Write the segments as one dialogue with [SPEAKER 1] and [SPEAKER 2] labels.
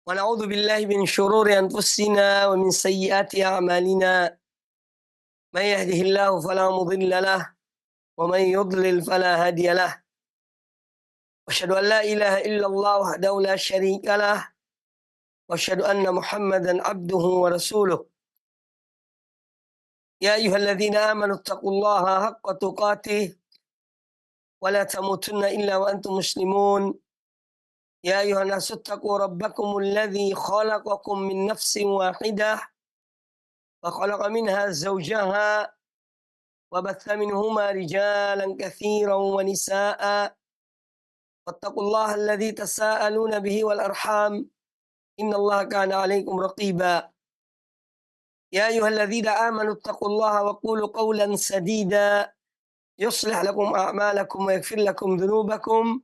[SPEAKER 1] ونعوذ بالله من شرور أنفسنا ومن سيئات أعمالنا من يهده الله فلا مضل له ومن يضلل فلا هادي له وأشهد أن لا إله إلا الله وحده لا شريك له وأشهد أن محمدا عبده ورسوله يا أيها الذين آمنوا اتقوا الله حق تقاته ولا تموتن إلا وأنتم مسلمون يا أيها الناس اتقوا ربكم الذي خلقكم من نفس واحدة وخلق منها زوجها وبث منهما رجالا كثيرا ونساء واتقوا الله الذي تساءلون به والأرحام إن الله كان عليكم رقيبا يا أيها الذين آمنوا اتقوا الله وقولوا قولا سديدا يصلح لكم أعمالكم ويغفر لكم ذنوبكم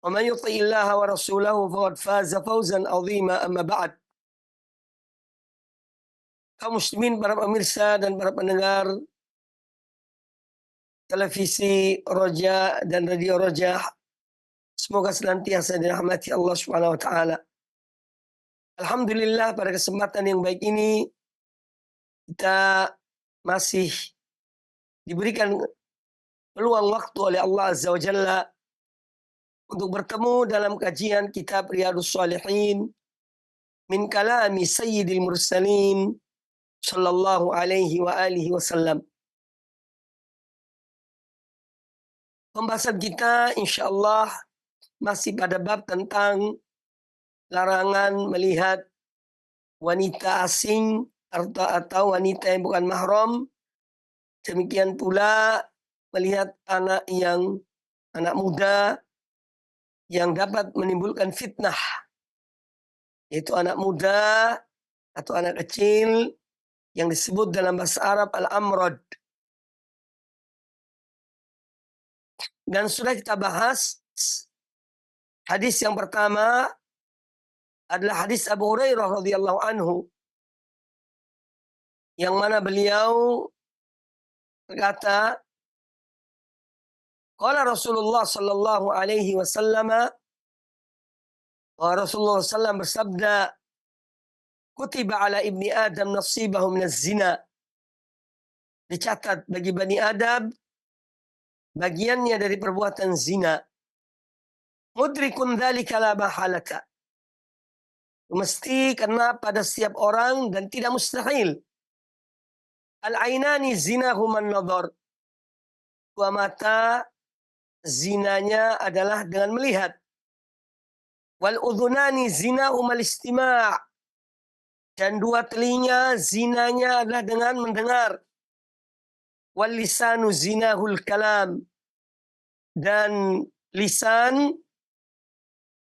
[SPEAKER 1] ومن يطع الله ورسوله فقد فاز فوزا عظيما. أما بعد, kaum muslimin, para pemirsa dan para pendengar televisi Roja dan radio Roja, semoga senantiasa dirahmati Allah Subhanahu wa taala. Alhamdulillah, pada kesempatan yang baik ini kita masih diberikan peluang waktu oleh Allah Azza wa Jalla untuk bertemu dalam kajian kitab Riyadhus Shalihin min kalami Sayyidil Mursalin sallallahu alaihi wa alihi wasallam. Pembahasan kita insyaallah masih pada bab tentang larangan melihat wanita asing atau wanita yang bukan mahram. Demikian pula melihat anak muda yang dapat menimbulkan fitnah, yaitu anak muda atau anak kecil yang disebut dalam bahasa Arab al-amrad. Dan sudah kita bahas hadis yang pertama adalah hadis Abu Hurairah radhiyallahu anhu, yang mana beliau berkata, qala Rasulullah sallallahu alaihi wasallam, Rasulullah sallallahu bersabda, kutiba ala ibni Adam nasibahu minaz zina. Dicatat bagi Bani Adam bagiannya dari perbuatan zina. Mudrikun dzalika la mahalata. Mesti kena pada setiap orang dan tidak mustahil. Al-ainani zinahuman nadhar. Dua mata zinanya adalah dengan melihat. Wal udhunani zinahumal istima'. Dan dua telinga zinanya adalah dengan mendengar. Wal lisanu zinahul kalam. Dan lisan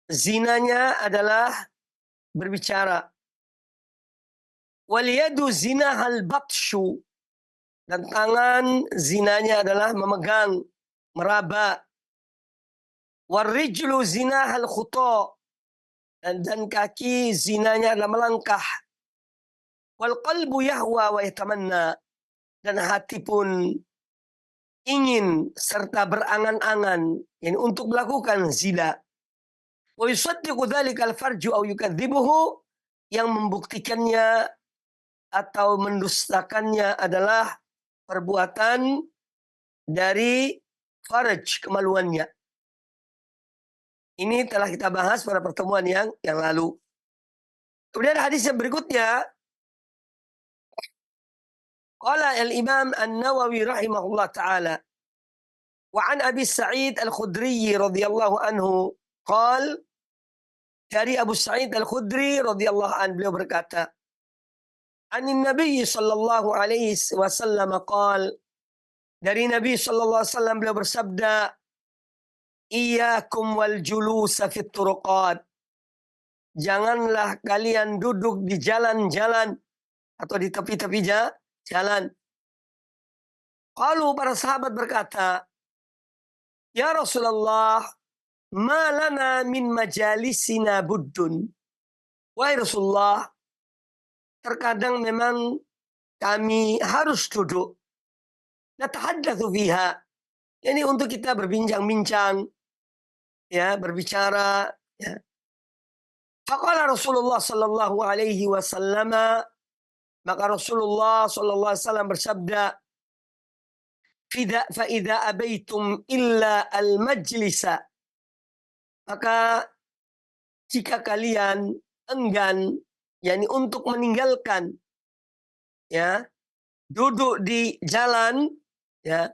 [SPEAKER 1] zinanya adalah berbicara. Wal yadu zinahal batshu. Dan tangan zinanya adalah memegang, meraba. Wal rijlu zinahal khuta. Dan kaki zinanya adalah melangkah. Wal qalbu yahwa wa yatamanna. Dan hati pun ingin serta berangan-angan untuk melakukan zina. Wa yusaddiqu dzalikal farju aw yukadzibuhu. Yang membuktikannya atau mendustakannya adalah perbuatan dari farj, kemaluannya. Ini telah kita bahas pada pertemuan yang lalu. Kemudian hadis yang berikutnya, qala al-Imam An-Nawawi rahimahullah ta'ala, wa an Abi Sa'id Al-Khudri radhiyallahu anhu qala, dari Abu Sa'id Al-Khudri radhiyallahu anhu, beliau berkata, anin Nabi sallallahu alaihi wasallam qala, dari Nabi sallallahu alaihi wasallam beliau bersabda, iyyakum wal julusa fit turuqat. Janganlah kalian duduk di jalan-jalan atau di tepi-tepi jalan. Qalu, para sahabat berkata, ya Rasulullah, ma lana min majalisina buddun. Wahai Rasulullah, terkadang memang kami harus duduk. Natahaddatsu fiha. Ini untuk kita berbincang-bincang, ya, berbicara, ya. Faqala Rasulullah sallallahu alaihi wasallam, maka Rasulullah sallallahu alaihi wasallam bersabda, fa idza abaitum illa al majlisa, maka jika kalian enggan, yakni untuk meninggalkan, ya, duduk di jalan, ya,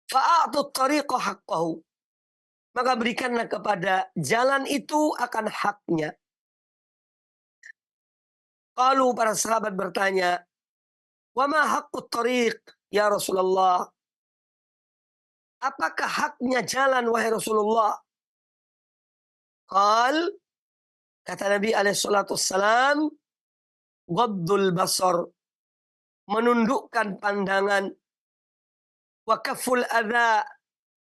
[SPEAKER 1] fa'atu tariqa haqqahu, maka berikanlah kepada jalan itu akan haknya. Kalau para sahabat bertanya, wa ma haqqut tariq ya Rasulullah? Apakah haknya jalan wahai Rasulullah? Qal, kata Nabi alaihi salatu wassalam, ghaddul basar, menundukkan pandangan, wa kafful adza,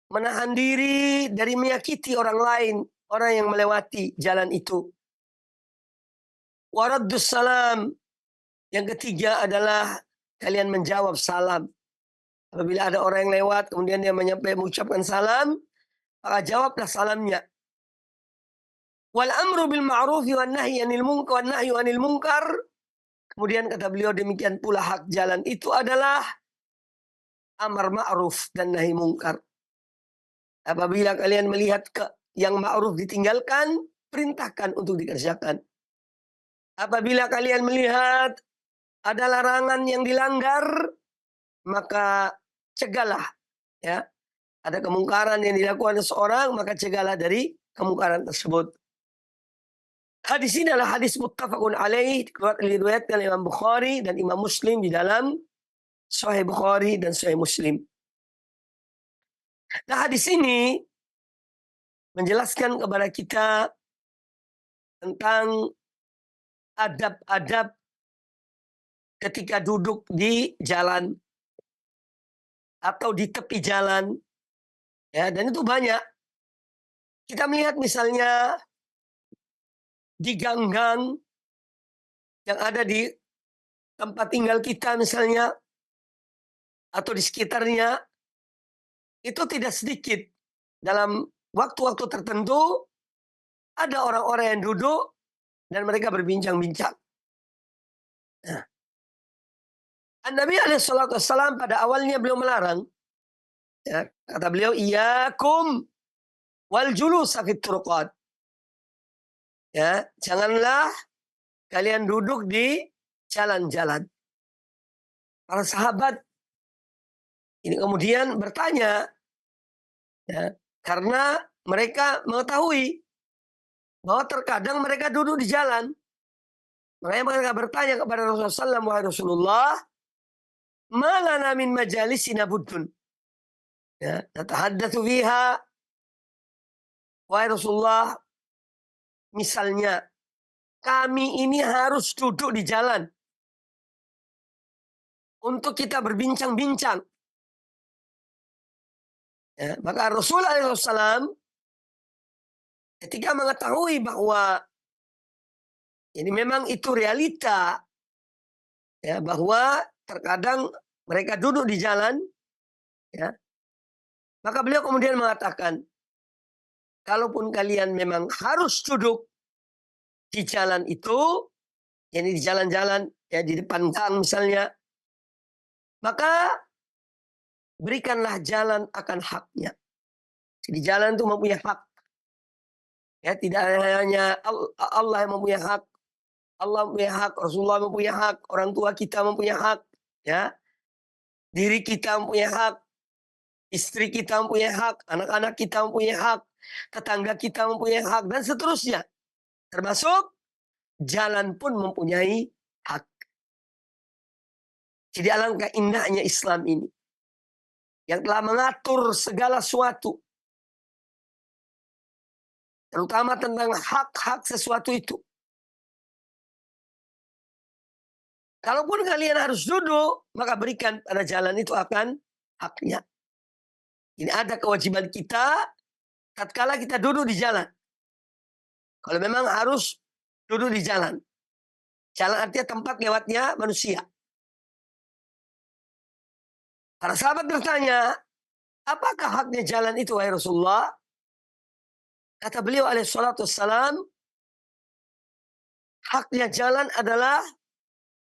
[SPEAKER 1] menahan diri dari menyakiti orang lain, orang yang melewati jalan itu. Wa raddus salam, yang ketiga adalah kalian menjawab salam. Apabila ada orang yang lewat kemudian dia mengucapkan salam, maka jawablah salamnya. Wal amru bil ma'ruf wan nahyi anil munkar. Kemudian kata beliau, demikian pula hak jalan itu adalah amar ma'ruf dan nahi munkar. Apabila kalian melihat yang ma'ruf ditinggalkan, perintahkan untuk dikerjakan. Apabila kalian melihat ada larangan yang dilanggar, maka cegahlah, ya. Ada kemungkaran yang dilakukan seseorang, maka cegahlah dari kemungkaran tersebut. Hadis ini adalah hadis muttafaqun alaih, diriwayatkan Imam Bukhari dan Imam Muslim di dalam Sahih Bukhari dan Sahih Muslim. Nah, hadis ini menjelaskan kepada kita tentang adab-adab ketika duduk di jalan atau di tepi jalan, ya, dan itu banyak. Kita melihat misalnya di gang-gang yang ada di tempat tinggal kita misalnya, atau di sekitarnya, itu tidak sedikit dalam waktu-waktu tertentu ada orang-orang yang duduk dan mereka berbincang-bincang. Nah, Nabi alaihissalam pada awalnya beliau melarang, ya, kata beliau, iyyakum wal julusa fit turuqat, ya, janganlah kalian duduk di jalan-jalan. Para sahabat ini kemudian bertanya, ya, karena mereka mengetahui bahwa terkadang mereka duduk di jalan. Makanya mereka bertanya kepada Rasulullah SAW, wahai Rasulullah, ma lana min majalisina buddun, ya, natahaddatsu fiha. Wahai Rasulullah, misalnya kami ini harus duduk di jalan untuk kita berbincang-bincang. Ya, maka Rasulullah SAW ketika mengetahui bahwa ini memang itu realita, ya, bahwa terkadang mereka duduk di jalan, ya, maka beliau kemudian mengatakan, kalaupun kalian memang harus duduk di jalan itu, yakni di jalan-jalan, ya, di depan gang misalnya, maka berikanlah jalan akan haknya. Jadi jalan itu mempunyai hak. Ya, tidak hanya Allah yang mempunyai hak. Allah mempunyai hak, Rasulullah mempunyai hak, orang tua kita mempunyai hak, ya. Diri kita mempunyai hak, istri kita mempunyai hak, anak-anak kita mempunyai hak, tetangga kita mempunyai hak, dan seterusnya. Termasuk jalan pun mempunyai hak. Jadi alangkah indahnya Islam ini, yang telah mengatur segala sesuatu, terutama tentang hak-hak sesuatu itu. Kalaupun kalian harus duduk, maka berikan pada jalan itu akan haknya. Ini ada kewajiban kita tatkala kita duduk di jalan. Kalau memang harus duduk di jalan. Jalan artinya tempat lewatnya manusia. Para sahabat bertanya, apakah haknya jalan itu, wahai Rasulullah? Kata beliau alaihissalatu wassalam, haknya jalan adalah,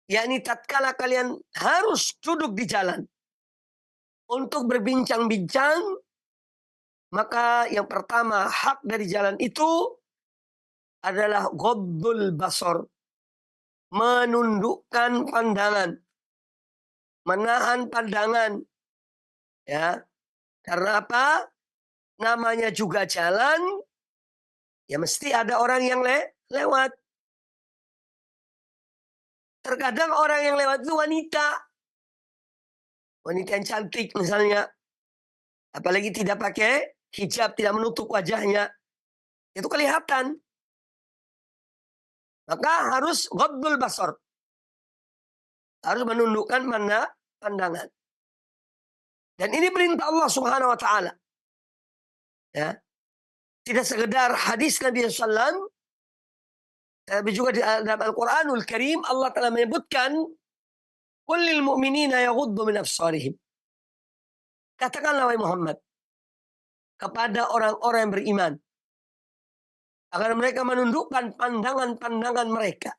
[SPEAKER 1] yakni tatkala kalian harus duduk di jalan untuk berbincang-bincang, maka yang pertama hak dari jalan itu adalah ghaddul basar, menundukkan pandangan, menahan pandangan, ya. Karena apa? Namanya juga jalan, ya mesti ada orang yang lewat. Terkadang orang yang lewat itu wanita. Wanita yang cantik misalnya. Apalagi tidak pakai hijab, tidak menutup wajahnya. Itu kelihatan. Maka harus ghaddul basar. Harus menundukkan pandangan. Dan ini perintah Allah Subhanahu wa taala. Ya. Tidak sekedar hadis Nabi SAW, tapi juga di dalam Al-Quranul Karim Allah telah menyebutkan, "Qul lil mu'minina yaghuddu min absarihim." Katakanlah wahai Muhammad kepada orang-orang yang beriman agar mereka menundukkan pandangan-pandangan mereka.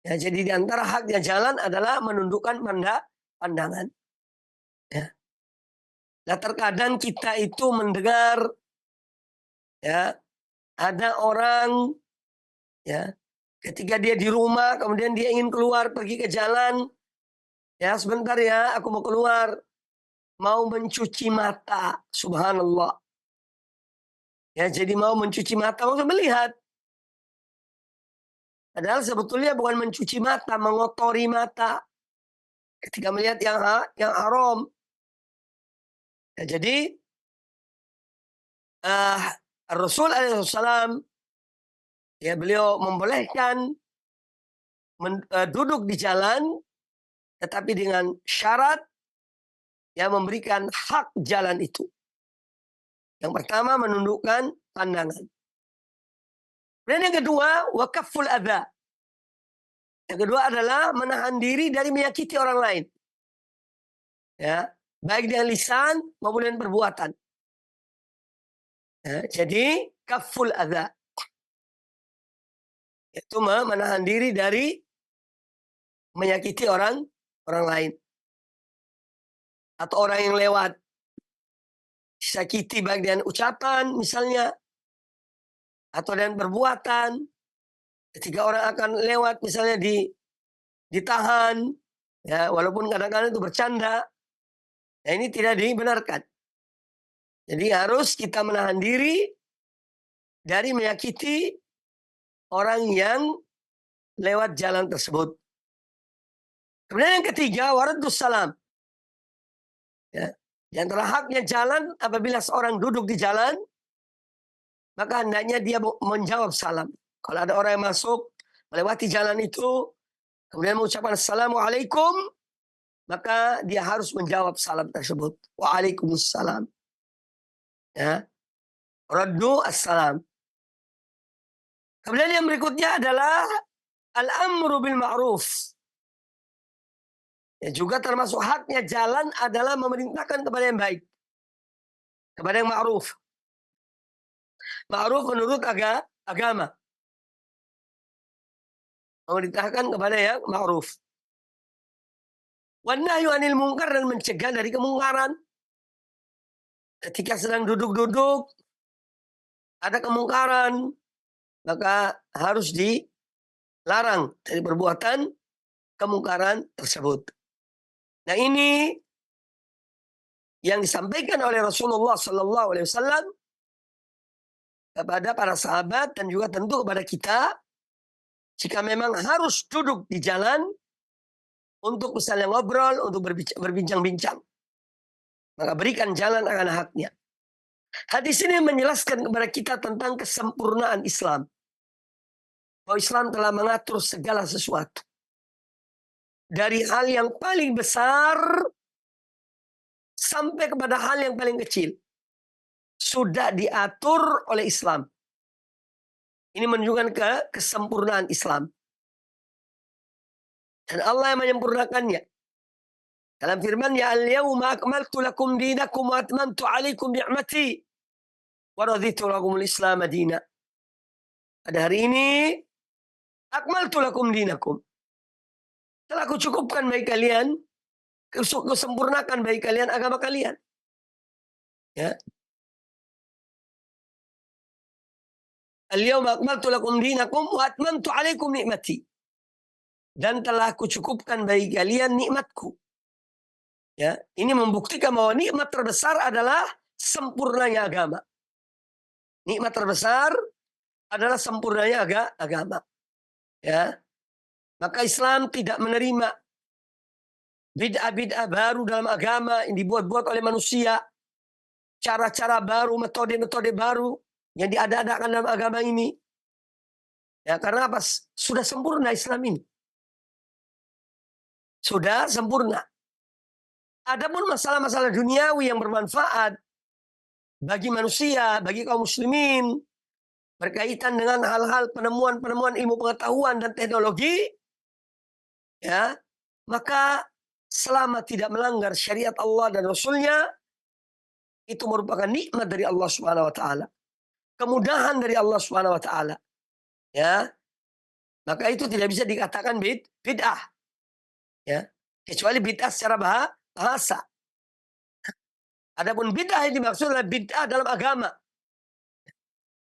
[SPEAKER 1] Ya, jadi di antara haknya jalan adalah menundukkan pandangan. Ya. Nah, terkadang kita itu mendengar, ya, ada orang, ya, ketika dia di rumah kemudian dia ingin keluar pergi ke jalan, ya sebentar ya aku mau keluar, mau mencuci mata, subhanallah. Ya, jadi mau mencuci mata, mau melihat. Padahal sebetulnya bukan mencuci mata, mengotori mata. Ketika melihat yang haram. Ya, jadi Rasul alaihissalam, ya beliau membolehkan duduk di jalan, tetapi dengan syarat yang memberikan hak jalan itu. Yang pertama menundukkan pandangan. Dan yang kedua, waqaful adza. Yang kedua adalah menahan diri dari menyakiti orang lain. Ya, baik dengan lisan maupun dengan perbuatan. Ya, jadi kaful adza. Itu menahan diri dari menyakiti orang lain. Atau orang yang lewat. Disakiti baik dengan ucapan misalnya. Atau dengan perbuatan. Ketika orang akan lewat misalnya ditahan. Ya, walaupun kadang-kadang itu bercanda. Nah, ini tidak dibenarkan. Jadi harus kita menahan diri dari menyakiti orang yang lewat jalan tersebut. Kemudian yang ketiga, waradus salam. Ya, di antara haknya jalan, apabila seorang duduk di jalan, maka hendaknya dia menjawab salam. Kalau ada orang yang masuk, melewati jalan itu, kemudian mengucapkan assalamualaikum, maka dia harus menjawab salam tersebut. Waalaikumsalam. Ya. Raddu assalam. Kemudian yang berikutnya adalah al-amru bil ma'ruf. Ya, juga termasuk haknya jalan adalah memerintahkan kepada yang baik. Kepada yang ma'ruf. Ma'ruf menurut agama. Memerintahkan kepada yang ma'ruf. Wan nahyu anil munkar, dan mencegah dari kemungkaran. Ketika sedang duduk-duduk, ada kemungkaran, maka harus dilarang dari perbuatan kemungkaran tersebut. Nah, ini yang disampaikan oleh Rasulullah SAW kepada para sahabat dan juga tentu kepada kita, jika memang harus duduk di jalan untuk misalnya ngobrol, untuk berbincang-bincang, maka berikan jalan akan haknya. Hadis ini menjelaskan kepada kita tentang kesempurnaan Islam. Bahwa Islam telah mengatur segala sesuatu. Dari hal yang paling besar sampai kepada hal yang paling kecil. Sudah diatur oleh Islam. Ini menunjukkan kesempurnaan Islam. Dan Allah yang menyempurnakannya. Dalam firman-Nya, "Al-yawma akmaltu lakum dinakum wa atmamtu 'alaikum ni'mati wa raditu lakumul Islam madina." Pada hari ini Akmaltu lakum dinakum. Telah aku cukupkan bagi kalian, kusempurnakan bagi kalian agama kalian. Ya. Al-yawma akmaltu lakum dinakum wa atmamtu alaikum ni'mati. Dan telah aku cukupkan bagi kalian nikmatku. Ya, ini membuktikan bahwa nikmat terbesar adalah sempurnanya agama. Nikmat terbesar adalah sempurnanya agama. Ya. Maka Islam tidak menerima bid'ah-bid'ah baru dalam agama yang dibuat-buat oleh manusia. Cara-cara baru, metode-metode baru yang diada-adakan dalam agama ini. Ya, karena apa? Sudah sempurna Islam ini. Sudah sempurna. Adapun masalah-masalah duniawi yang bermanfaat bagi manusia, bagi kaum muslimin, berkaitan dengan hal-hal penemuan-penemuan ilmu pengetahuan dan teknologi, ya, maka selama tidak melanggar syariat Allah dan Rasulnya, itu merupakan nikmat dari Allah Subhanahu wa taala. Kemudahan dari Allah Subhanahu wa taala. Ya. Maka itu tidak bisa dikatakan bid'ah. Ya. Kecuali bid'ah secara bahasa. Adapun bid'ah yang dimaksud adalah bid'ah dalam agama.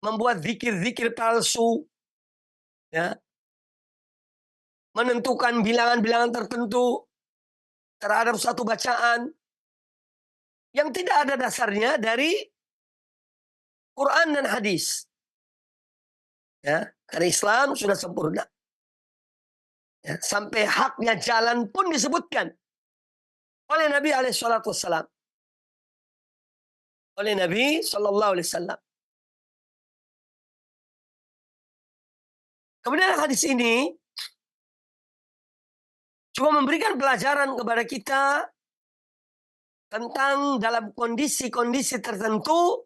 [SPEAKER 1] Membuat zikir-zikir palsu. Ya. Menentukan bilangan-bilangan tertentu terhadap satu bacaan yang tidak ada dasarnya dari Quran dan hadis. Ya, karena Islam sudah sempurna. Ya, sampai haknya jalan pun disebutkan oleh Nabi SAW. Oleh Nabi SAW. Kemudian hadis ini cuma memberikan pelajaran kepada kita tentang dalam kondisi-kondisi tertentu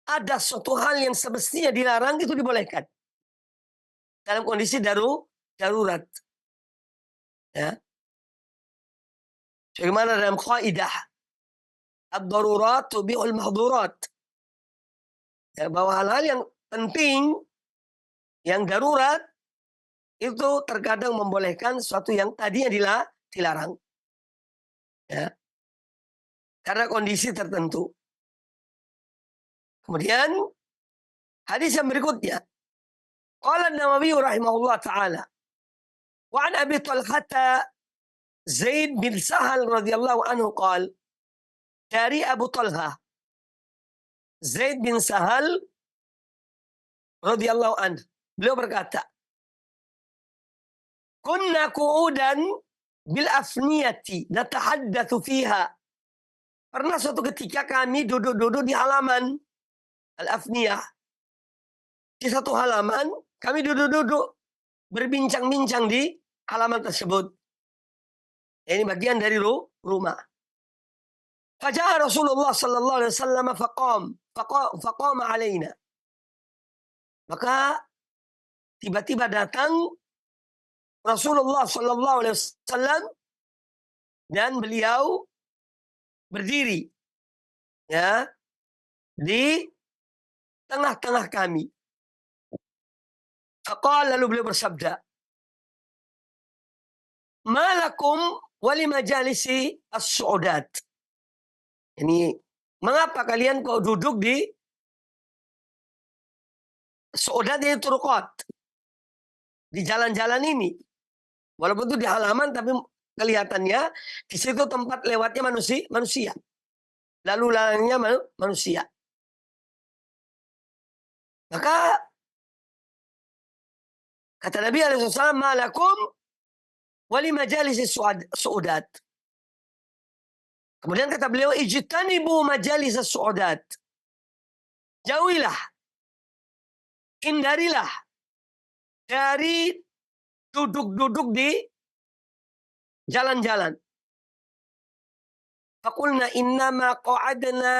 [SPEAKER 1] ada suatu hal yang semestinya dilarang itu dibolehkan. Dalam kondisi darurat. Ya. Bagaimana dalam kaidah ad-darurat tubi'ul mahdurat. Ya, bahwa hal-hal yang penting, yang darurat, itu terkadang membolehkan sesuatu yang tadinya dilarang. Ya. Karena kondisi tertentu. Kemudian hadis yang berikutnya. Qala an-Nawawi rahimahullah ta'ala. Wa an Abi Talhata Zaid bin Sahal radhiyallahu anhu qala. Dari Abu Talha Zaid bin Sahal radhiyallahu anhu. Beliau berkata, "Kunna qu'udan bil afniyati natahaddatsu fiha." Pernah suatu ketika kami duduk-duduk di halaman al-afniyah. Di satu halaman, kami duduk-duduk berbincang-bincang di halaman tersebut. Ini bagian dari rumah. Faja'a Rasulullah sallallahu alaihi wasallam faqama alaina. Maka tiba-tiba datang Rasulullah sallallahu alaihi wasallam dan beliau berdiri ya di tengah-tengah kami. Faqala, lalu beliau bersabda, "Malakum wali majalisi as-su'udat." Ini mengapa kalian kok duduk di su'udat, ini turuqat, di jalan-jalan ini. Walaupun itu di halaman tapi kelihatannya di situ tempat lewatnya manusia. Lalu lalangnya manusia. Maka kata Nabi SAW, "Malakum wali majalisi su'udat." Kemudian kata beliau, "Ijtanibu majalis su'udat." Jauhilah, hindarilah dari duduk-duduk di jalan-jalan. Faqulna innama qa'adna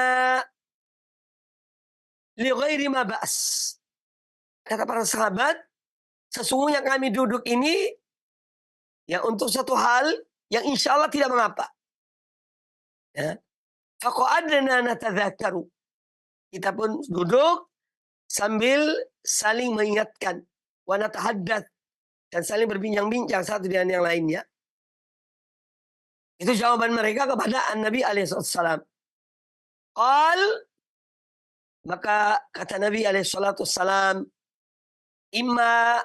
[SPEAKER 1] li ghairi ma ba's. Kata para sahabat, sesungguhnya kami duduk ini ya untuk satu hal yang insya Allah tidak mengapa. Ya. Faqa'adna natadzakaru. Kita pun duduk sambil saling mengingatkan. Wa natahaddath, dan saling berbincang-bincang satu dengan yang lainnya. Itu jawaban mereka kepada Nabi alaihissalam. Qal, maka kata Nabi alaihissalam, imma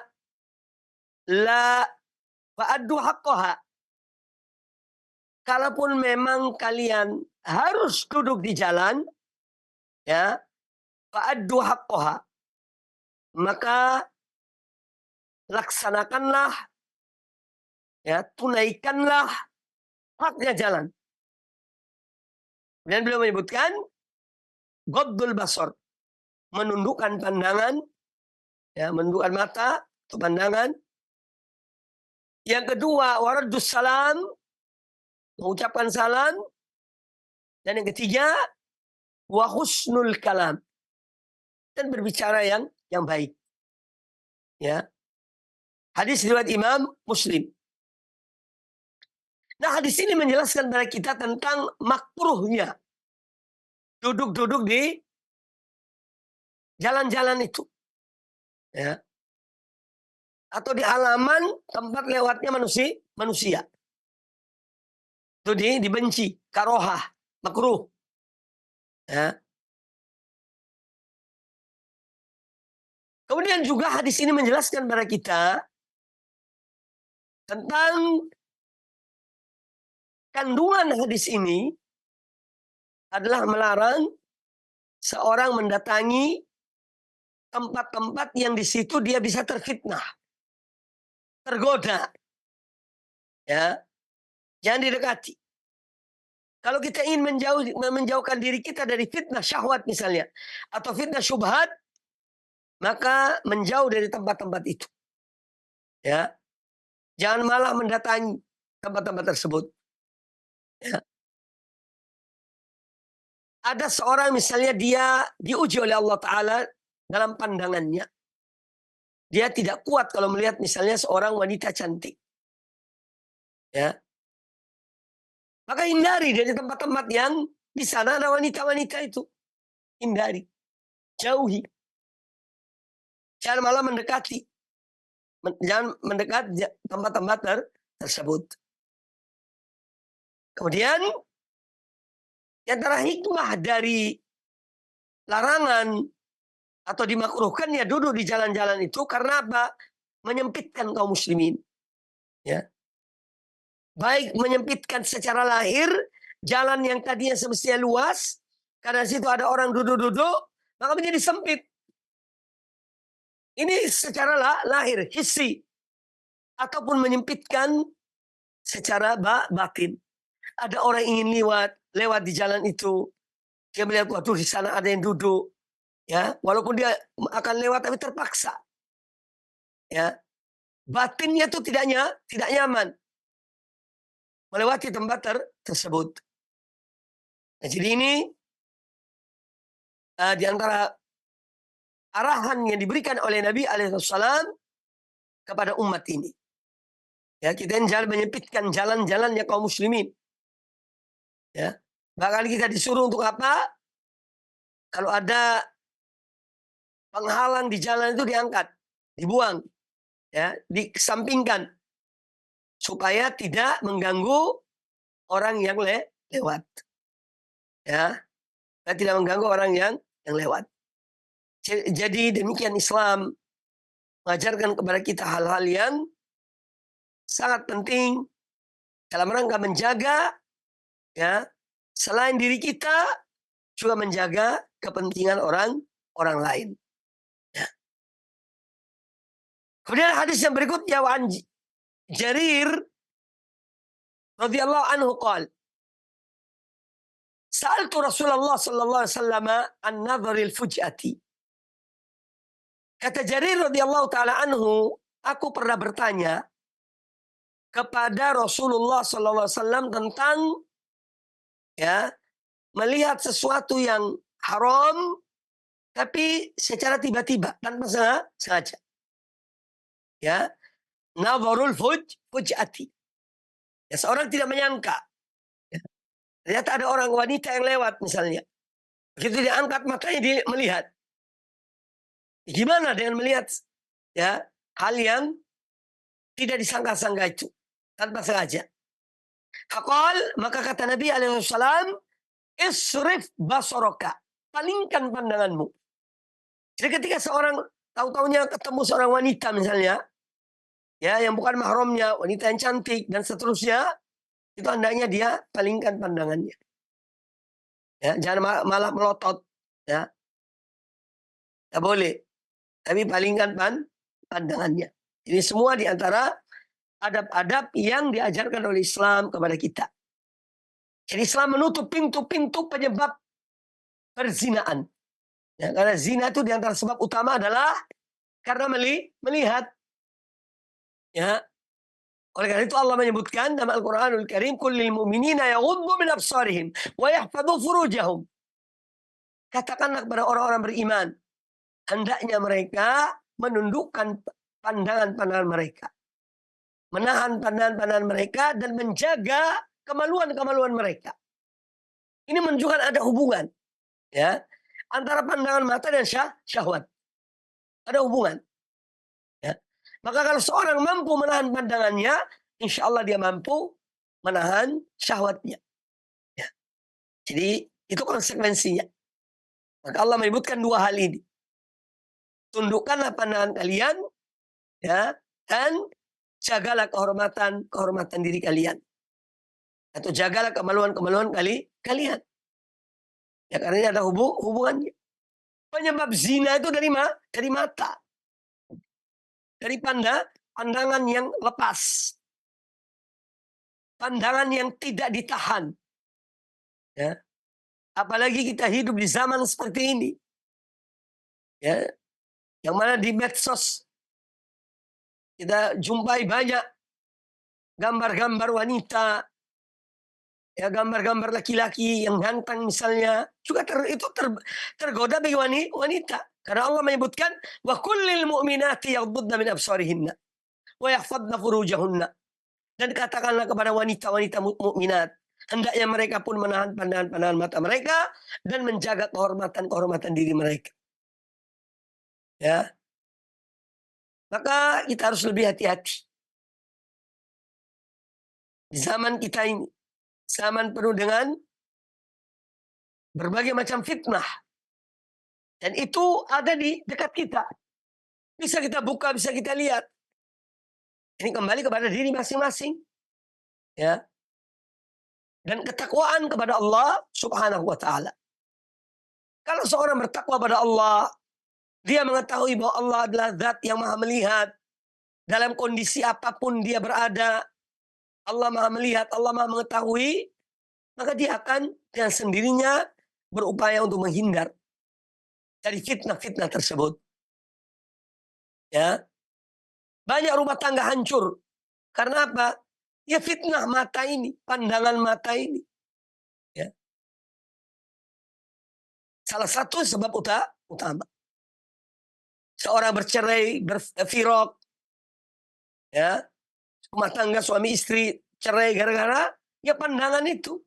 [SPEAKER 1] la fa'addu haqqaha. Kalaupun memang kalian harus duduk di jalan, ya, fa'addu haqqaha, maka laksanakanlah, ya, tunaikanlah haknya jalan. Dan beliau menyebutkan ghaddul basar, menundukkan pandangan, ya, menundukkan mata atau pandangan. Yang kedua, waraddus salam, mengucapkan salam. Dan yang ketiga, wa husnul kalam, dan berbicara yang baik. Ya. Hadis riwayat Imam Muslim. Nah, hadis ini menjelaskan kepada kita tentang makruhnya duduk-duduk di jalan-jalan itu. Ya. Atau di halaman tempat lewatnya manusia. Itu dibenci, karohah, makruh. Ya. Kemudian juga hadis ini menjelaskan kepada kita tentang kandungan hadis ini adalah melarang seorang mendatangi tempat-tempat yang di situ dia bisa terfitnah, tergoda. Ya. Jangan didekati. Kalau kita ingin menjauhkan diri kita dari fitnah syahwat misalnya, atau fitnah syubhat, maka menjauh dari tempat-tempat itu. Ya. Jangan malah mendatangi tempat-tempat tersebut. Ya. Ada seorang misalnya dia diuji oleh Allah Ta'ala dalam pandangannya. Dia tidak kuat kalau melihat misalnya seorang wanita cantik. Ya. Maka hindari dari tempat-tempat yang di sana ada wanita-wanita itu. Hindari. Jauhi. Jangan malah mendekati. Jangan mendekat tempat-tempat tersebut. Kemudian, di antara hikmah dari larangan atau dimakruhkan ya duduk di jalan-jalan itu karena apa? Menyempitkan kaum muslimin. Ya. Baik menyempitkan secara lahir, jalan yang tadinya semestinya luas, karena situ ada orang duduk-duduk, maka menjadi sempit. Ini secara lahir, hissi. Ataupun menyempitkan secara batin. Ada orang ingin lewat di jalan itu. Dia melihat, waduh di sana ada yang duduk. Ya, walaupun dia akan lewat tapi terpaksa. Ya. Batinnya itu tidak nyaman melewati tempat tersebut. Nah, jadi ini di antara arahan yang diberikan oleh Nabi alaihissalam kepada umat ini. Ya, kita jangan menyempitkan jalan-jalannya kaum muslimin. Ya. Bahkan kita disuruh untuk apa? Kalau ada penghalang di jalan itu diangkat, dibuang, ya, dikesampingkan supaya tidak mengganggu orang yang lewat. Ya, tidak mengganggu orang yang lewat. Jadi demikian Islam mengajarkan kepada kita hal-hal yang sangat penting dalam rangka menjaga, ya, selain diri kita juga menjaga kepentingan orang lain. Ya. Kemudian hadis yang berikutnya, wa Jarir radhiyallahu anhu qala, sa'altu Rasulullah sallallahu alaihi wasallam an nadharil fujati. Kata Jarir radhiyallahu taala anhu, aku pernah bertanya kepada Rasulullah sallallahu alaihi wasallam tentang, ya, melihat sesuatu yang haram tapi secara tiba-tiba tanpa sengaja. Ya, nadharul fujati. Ya, seorang tidak menyangka. Ya. Ternyata ada orang wanita yang lewat misalnya. Begitu dia angkat matanya dia melihat. Gimana dengan melihat, ya, hal yang tidak disangka-sangka itu, tanpa sengaja. Faqal, maka kata Nabi alaihissalam, isrif basaraka, palingkan pandanganmu. Jadi ketika seorang tahu-taunya ketemu seorang wanita misalnya, ya yang bukan mahramnya, wanita yang cantik dan seterusnya, itu hendaknya dia palingkan pandangannya. Ya, jangan malah melotot, ya. Tidak boleh. Tapi palingkan pandangannya. Ini semua di antara adab-adab yang diajarkan oleh Islam kepada kita. Jadi Islam menutup pintu-pintu penyebab perzinaan. Ya, karena zina itu di antara sebab utama adalah karena melihat. Ya. Oleh karena itu Allah menyebutkan dalam Al-Quranul Karim, kullil mu'minina yaghuddu min absarihim wa yahfadhu furujahum. Katakanlah kepada orang-orang beriman, hendaknya mereka menundukkan pandangan-pandangan mereka, menahan pandangan-pandangan mereka dan menjaga kemaluan-kemaluan mereka. Ini menunjukkan ada hubungan, ya, antara pandangan mata dan syahwat. Ada hubungan. Ya. Maka kalau seorang mampu menahan pandangannya, insya Allah dia mampu menahan syahwatnya. Ya. Jadi itu konsekuensinya. Maka Allah menyebutkan dua hal ini. Tundukkanlah pandangan kalian, ya, dan jagalah kehormatan diri kalian. Atau jagalah kemaluan-kemaluan kalian. Ya, karena ini ada hubungannya. Penyebab zina itu dari mata. Dari pandangan yang lepas. Pandangan yang tidak ditahan. Ya. Apalagi kita hidup di zaman seperti ini. Ya. Yang mana di medsos kita jumpai banyak gambar-gambar wanita, ya, gambar-gambar laki-laki yang ganteng misalnya, juga tergoda bagi wanita. Karena Allah menyebutkan wa kullil mu'minati yaghuddna min absarihinna wa yahfadna furujahunna. Dan katakanlah kepada wanita-wanita mukminat, hendaknya mereka pun menahan pandangan-pandangan mata mereka dan menjaga kehormatan diri mereka. Ya. Maka kita harus lebih hati-hati. Di zaman kita ini, zaman penuh dengan berbagai macam fitnah. Dan itu ada di dekat kita. Bisa kita buka, bisa kita lihat. Ini kembali kepada diri masing-masing. Ya. Dan ketakwaan kepada Allah Subhanahu wa ta'ala. Kalau seorang bertakwa pada Allah, dia mengetahui bahwa Allah adalah zat yang maha melihat. Dalam kondisi apapun dia berada, Allah maha melihat, Allah maha mengetahui. Maka dia akan dengan sendirinya berupaya untuk menghindar dari fitnah-fitnah tersebut. Ya. Banyak rumah tangga hancur. Karena apa? Ya fitnah mata ini, pandangan mata ini. Ya. Salah satu sebab utama. Seorang bercerai, berfiraq, ya, rumah tangga suami istri cerai gara-gara ya pandangan itu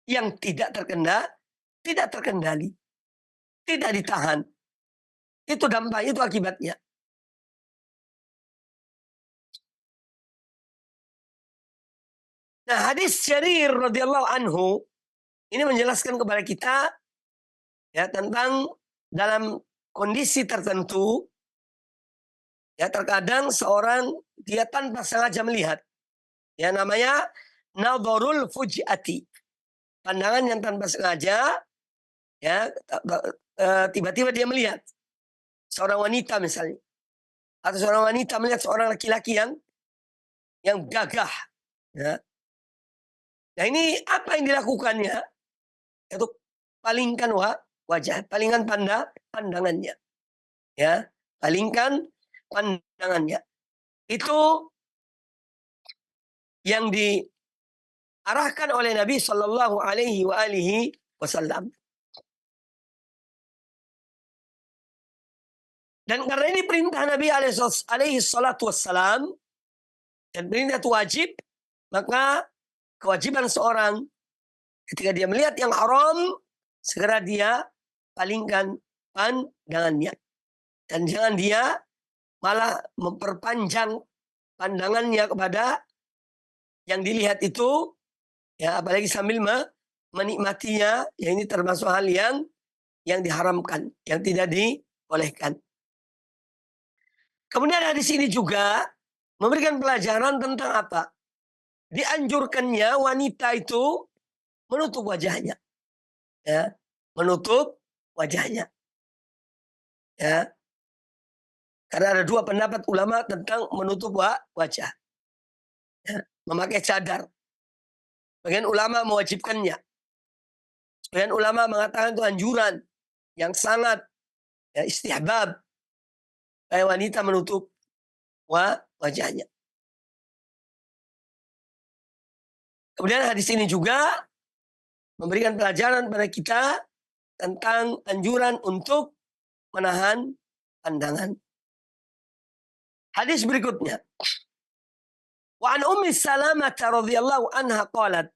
[SPEAKER 1] yang tidak terkendali, tidak ditahan. Itu dampaknya, itu akibatnya. Nah, hadis Jarir radhiyallahu anhu ini menjelaskan kepada kita ya tentang dalam kondisi tertentu ya terkadang seorang dia tanpa sengaja melihat ya namanya nadharul fujati, pandangan yang tanpa sengaja ya tiba-tiba dia melihat seorang wanita misalnya atau seorang wanita melihat seorang laki-laki yang gagah ya. Nah ini apa yang dilakukannya? Itu palingkan wajah, palingkan pandangannya. Ya, palingkan pandangannya. Itu yang diarahkan oleh Nabi Shallallahu Alaihi Wasallam. Dan karena ini perintah Nabi alaihi salatu wassalam dan perintah itu wajib, maka kewajiban seorang ketika dia melihat yang haram, segera dia palingkan pandangannya. Dan jangan dia malah memperpanjang pandangannya kepada yang dilihat itu, ya apalagi sambil menikmatinya, ya ini termasuk hal yang diharamkan, yang tidak dibolehkan. Kemudian hadis ini juga memberikan pelajaran tentang apa? Dianjurkannya wanita itu menutup wajahnya, ya, menutup wajahnya, ya. Karena ada dua pendapat ulama tentang menutup wajah, ya. Memakai cadar. Sebagian ulama mewajibkannya. Sebagian ulama mengatakan itu anjuran yang sangat, ya, istihbab kayak wanita menutup wajahnya. Kemudian hadis ini juga memberikan pelajaran pada kita tentang anjuran untuk menahan pandangan. Hadis berikutnya. Wa an Ummi Salamah radhiyallahu anha qalat.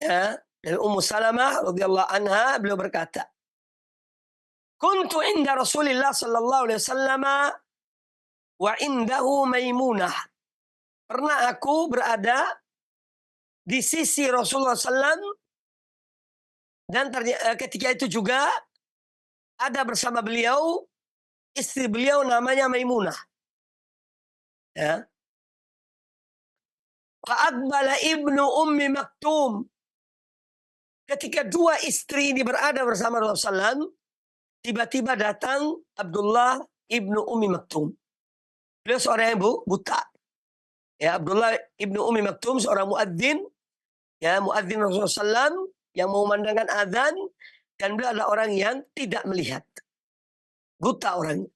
[SPEAKER 1] Ya, dari Ummu Salamah radhiyallahu anha beliau berkata, "Kuntu inda Rasulillah sallallahu alaihi wasallam wa indahu Maimunah." Pernah aku berada di sisi Rasulullah SAW dan ketika itu juga ada bersama beliau istri beliau namanya Maimunah. Ya. Fa'aqbala ibnu Ummi Maktum. Ketika dua istri ini berada bersama Rasulullah SAW, tiba-tiba datang Abdullah ibnu Ummi Maktum. Beliau seorang yang buta. Ya, Abdullah ibnu Ummi Maktum seorang muadzin, ya, muadzin Rasulullah SAW yang mengumandangkan azan, dan beliau adalah orang yang tidak melihat, buta orangnya.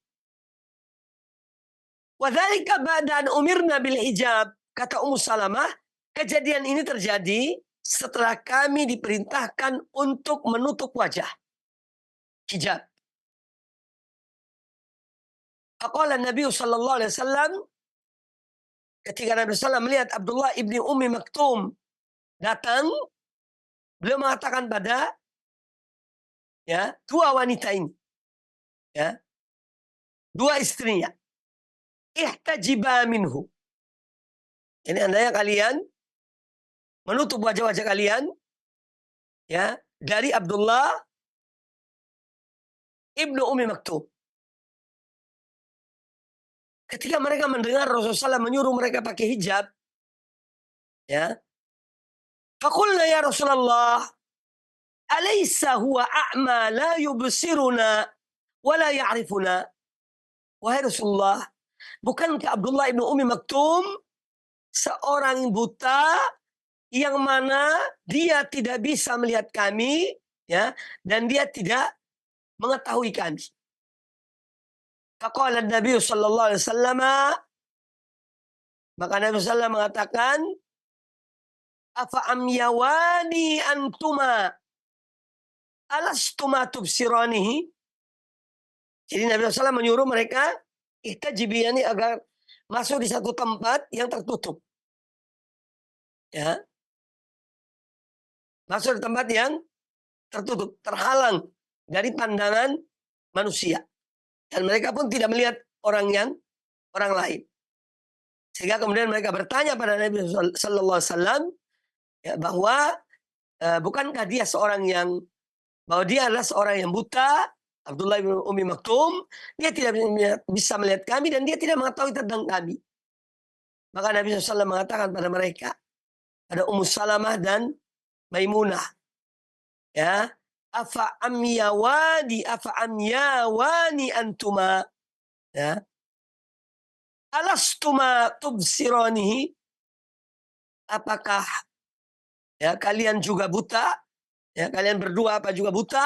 [SPEAKER 1] Wadzalika ba'da an umirna bil hijab, kata Ummu Salamah, kejadian ini terjadi setelah kami diperintahkan untuk menutup wajah, hijab. Faqala Nabi sallallahu alaihi wasallam, ketika Nabi SAW melihat Abdullah ibni Ummi Maktum datang, beliau mengatakan pada, ya, dua wanita ini, ya, dua istrinya, ihtajiba minhu. Ini andanya kalian menutup wajah-wajah kalian, ya, dari Abdullah ibnu Ummi Maktum. Ketika mereka mendengar Rasulullah SAW menyuruh mereka pakai hijab, ya, faqulna ya Rasulullah, alaysa huwa a'ma la yubsiruna wa la ya'rifuna. Wahai Rasulullah, bukankah Abdullah ibnu Ummi Maktum seorang buta yang mana dia tidak bisa melihat kami, ya, dan dia tidak mengetahui kami. Faqala Nabi sallallahu alaihi wasallam, maka Nabi sallallahu mengatakan, afa amyawani antuma alastuma tubsiranihi. Jadi Nabi sallallahu menyuruh mereka ihtajibiyani agar masuk di satu tempat yang tertutup, ya, masuk di tempat yang tertutup, terhalang dari pandangan manusia. Dan mereka pun tidak melihat orang lain. Sehingga kemudian mereka bertanya pada Nabi sallallahu alaihi wasallam, ya, bahwa bukankah dia bahwa dia adalah seorang yang buta, Abdullah bin Ummi Maktum, dia tidak bisa melihat kami dan dia tidak mengetahui tentang kami. Maka Nabi SAW mengatakan pada mereka, pada Ummu Salamah dan Maimunah, ya, afa amyawani antuma, ya, alastuma tubsiranihi. Apakah, ya, kalian juga buta, ya, kalian berdua apa juga buta,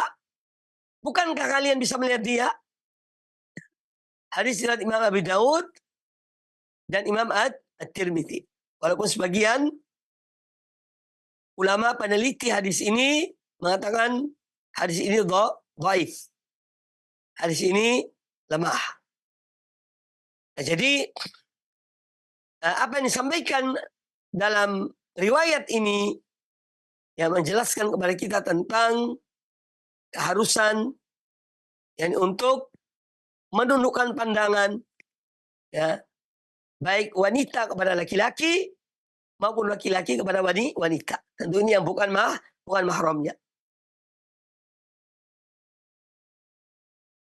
[SPEAKER 1] bukankah kalian bisa melihat dia? Hadis riwayat Imam Abi Daud dan Imam At-Tirmidzi. Walaupun sebagian ulama peneliti hadis ini mengatakan hadis ini dhaif. Hadis ini lemah. Nah, jadi apa yang disampaikan dalam riwayat ini yang menjelaskan kepada kita tentang keharusan yang untuk menundukkan pandangan, ya, baik wanita kepada laki-laki maupun laki-laki kepada wanita. Tentu ini yang bukan mahramnya.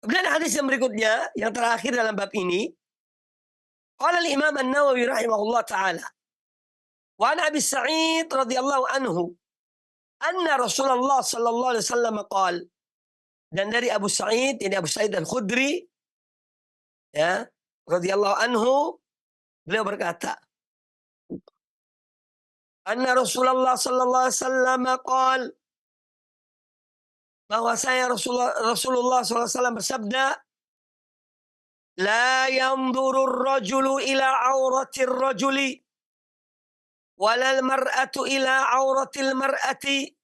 [SPEAKER 1] Kemudian hadis yang berikutnya, yang terakhir dalam bab ini, qala al-Imam An-Nawawi rahimahullah taala, wa an Abi Sa'id radhiyallahu anhu, anna Rasulullah sallallahu alaihi wasallam qala, dan dari Abu Sa'id, ini Abu Sa'id Al-Khudri, ya, radhiyallahu anhu, beliau berkata, anna Rasulullah sallallahu alaihi wasallam qala, bahwa saya Rasulullah SAW bersabda, la yanzuru ar-rajulu ila auratir rajuli wala al-mar'atu ila auratil mar'ati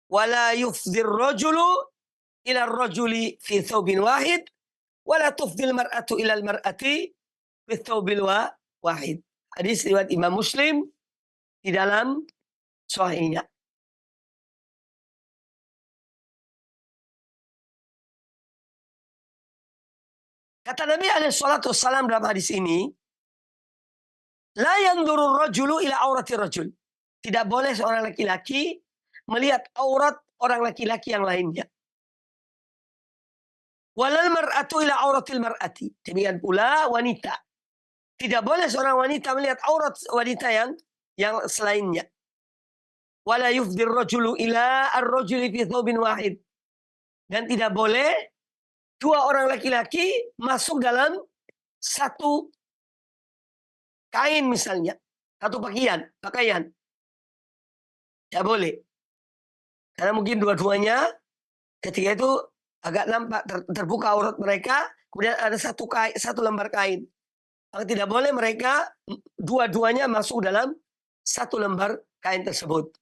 [SPEAKER 1] wala yufdi ar-rajulu ila ar-rajuli fi thawbin wahid wala tufdi al-mar'atu ila al-mar'ati fi thawbil wahid. Hadis riwayat Imam Muslim di dalam sahihnya. Kata Nabi alaihissalam dalam hadis ini, la yanzuru rajulu ila aurati rajul. Tidak boleh seorang laki-laki melihat aurat orang laki-laki yang lainnya. Walal mar'atu ila auratil mar'ati. Demikian pula wanita. Tidak boleh seorang wanita melihat aurat wanita yang selainnya. Wala yufdir rajulu ila ar-rajuli fi thawbin wahid. Dan tidak boleh dua orang laki-laki masuk dalam satu kain misalnya, satu pakaian. Tidak boleh. Karena mungkin dua-duanya ketika itu agak nampak terbuka aurat mereka, kemudian ada satu lembar kain. Maka tidak boleh mereka dua-duanya masuk dalam satu lembar kain tersebut.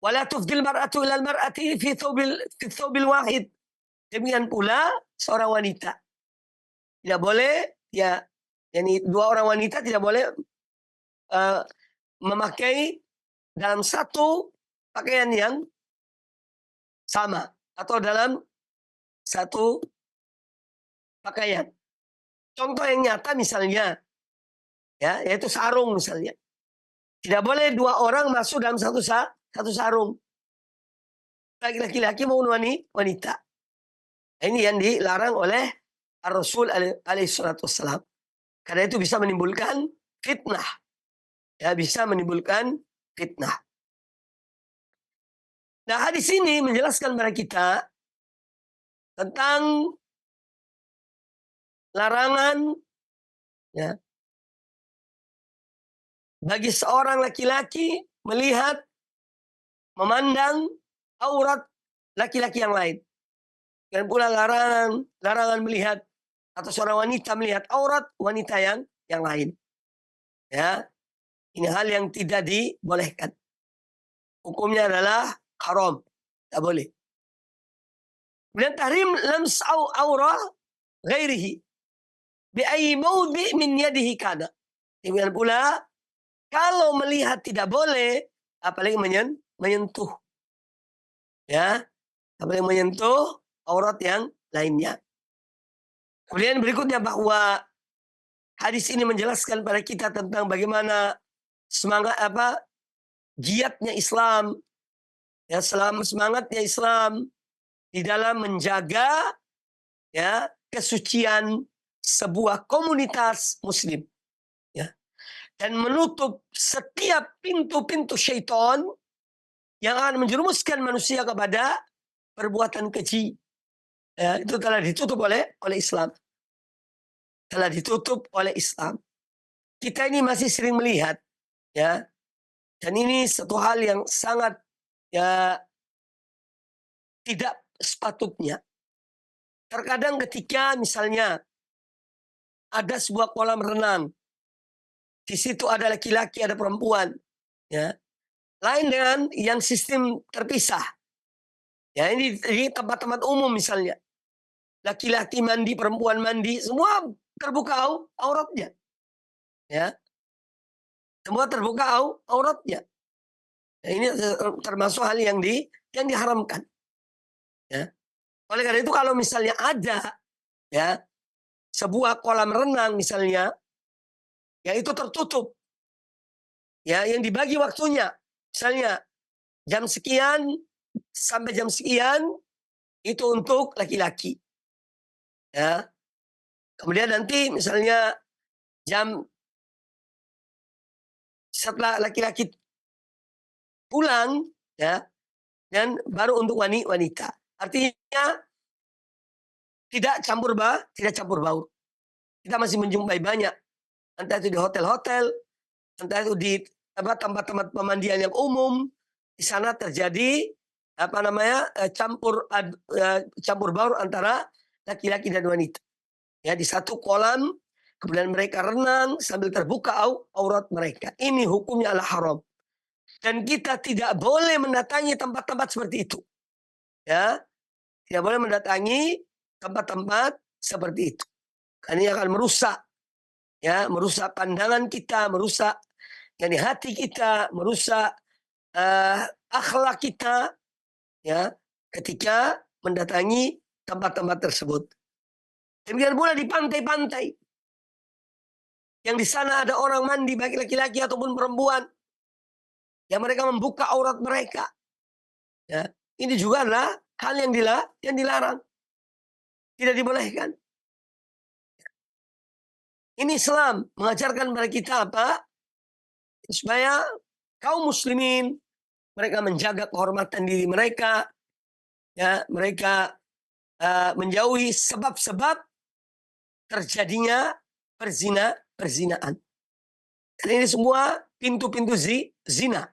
[SPEAKER 1] Wala tufdil mar'atu ilal mar'ati fi thawbil wahid. Demikian pula seorang wanita. Tidak boleh, ya, yani dua orang wanita tidak boleh memakai dalam satu pakaian yang sama atau dalam satu pakaian. Contoh yang nyata misalnya, ya, yaitu sarung misalnya. Tidak boleh dua orang masuk dalam satu sarung. Baik laki-laki maupun wanita. Ini yang dilarang oleh Rasul alaihissalam. Karena itu bisa menimbulkan fitnah. Ya, bisa menimbulkan fitnah. Nah, hadis ini menjelaskan kepada kita tentang larangan, ya, bagi seorang laki-laki melihat, memandang aurat laki-laki yang lain. Dan pula larangan melihat atau seorang wanita melihat aurat wanita yang lain. Ya, ini hal yang tidak dibolehkan. Hukumnya adalah haram, tidak boleh. Kemudian tahrim lams aurah ghairihi bi ayyi mawdi' min yadihi kana. Demikian pula kalau melihat tidak boleh, apalagi menyentuh. Ya, apalagi menyentuh aurat yang lainnya. Kemudian berikutnya bahwa hadis ini menjelaskan pada kita tentang bagaimana giatnya Islam, ya, semangatnya Islam di dalam menjaga, ya, kesucian sebuah komunitas Muslim, ya, dan menutup setiap pintu-pintu syaitan yang akan menjerumuskan manusia kepada perbuatan keji. Ya, itu telah ditutup oleh Islam. Telah ditutup oleh Islam. Kita ini masih sering melihat, ya, dan ini satu hal yang sangat, ya, tidak sepatutnya. Terkadang ketika misalnya ada sebuah kolam renang, di situ ada laki-laki, ada perempuan, ya, lain dengan yang sistem terpisah. Ya, ini di tempat-tempat umum misalnya. Laki-laki mandi, perempuan mandi, semua terbuka auratnya. Ya. Semua terbuka auratnya. Ya, ini termasuk hal yang diharamkan. Ya. Oleh karena itu kalau misalnya ada, ya, sebuah kolam renang misalnya ya itu tertutup. Ya, yang dibagi waktunya. Misalnya jam sekian sampai jam sekian itu untuk laki-laki. Ya. Kemudian nanti misalnya jam setelah laki-laki pulang, ya, dan baru untuk wanita. Artinya tidak campur baur. Kita masih menjumpai banyak, entah itu di hotel-hotel, entah itu di tempat-tempat pemandian yang umum, di sana terjadi campur baur antara laki-laki dan wanita. Ya, di satu kolam, kemudian mereka renang sambil terbuka aurat mereka. Ini hukumnya adalah haram. Dan kita tidak boleh mendatangi tempat-tempat seperti itu. Ya, tidak boleh mendatangi tempat-tempat seperti itu. Karena ini akan merusak, ya, merusak pandangan kita, merusak hati kita, merusak akhlak kita, ya, ketika mendatangi tempat-tempat tersebut. Demikian pula di pantai-pantai, yang di sana ada orang mandi baik laki-laki ataupun perempuan, yang mereka membuka aurat mereka. Ya, ini juga adalah hal yang dilarang, tidak dibolehkan. Ini Islam mengajarkan kepada kita apa? Supaya kaum muslimin mereka menjaga kehormatan diri mereka, ya, mereka menjauhi sebab-sebab terjadinya perzinaan. Dan ini semua pintu-pintu zina.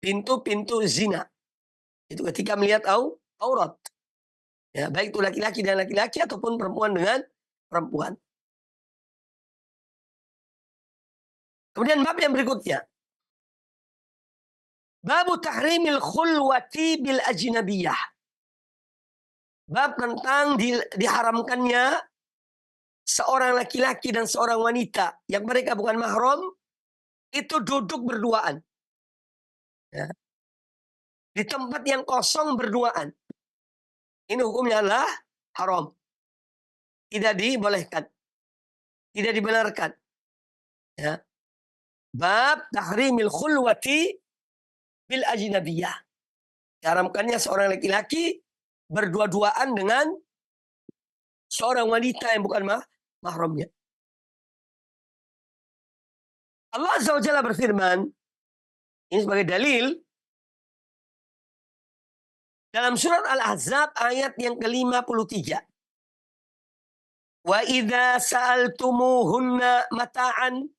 [SPEAKER 1] Pintu-pintu zina. Itu ketika melihat aurat. Ya, baik itu laki-laki dan laki-laki ataupun perempuan dengan perempuan. Kemudian bab yang berikutnya. Babu tahrimil khulwati bil ajnabiyah. Bab tentang diharamkannya seorang laki-laki dan seorang wanita yang mereka bukan mahram itu duduk berduaan. Ya. Di tempat yang kosong berduaan. Ini hukumnya adalah haram. Tidak dibolehkan. Tidak dibenarkan. Ya. Bab tahrimil khulwati bil ajnabiyah. Diharamkannya seorang laki-laki berdua-duaan dengan seorang wanita yang bukan mahramnya. Allah Azza wa Jalla berfirman, ini sebagai dalil, dalam surat Al-Ahzab ayat yang ke-53. Wa idza sa'altumuhunna mata'an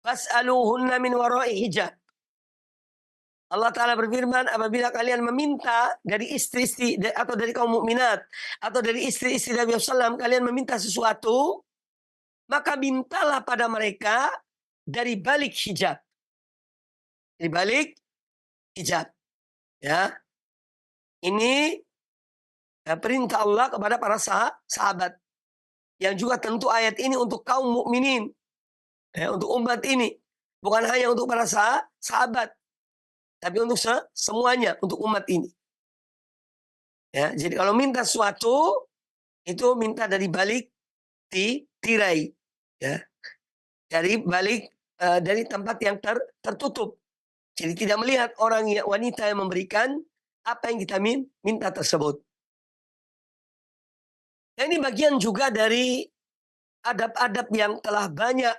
[SPEAKER 1] fas'aluhunna min wara'i hijab. Allah Ta'ala berfirman, apabila kalian meminta dari istri-istri atau dari kaum mukminat atau dari istri-istri Nabi SAW, kalian meminta sesuatu, maka mintalah pada mereka dari balik hijab. Dari balik hijab. Ya. Ini perintah Allah kepada para sahabat. Yang juga tentu ayat ini untuk kaum mukminin, ya, untuk umat ini, bukan hanya untuk para sahabat, tapi untuk semuanya, untuk umat ini. Ya, jadi kalau minta sesuatu itu minta dari balik tirai, ya, dari balik dari tempat yang tertutup. Jadi tidak melihat wanita yang memberikan apa yang kita minta tersebut. Nah, ini bagian juga dari adab-adab yang telah banyak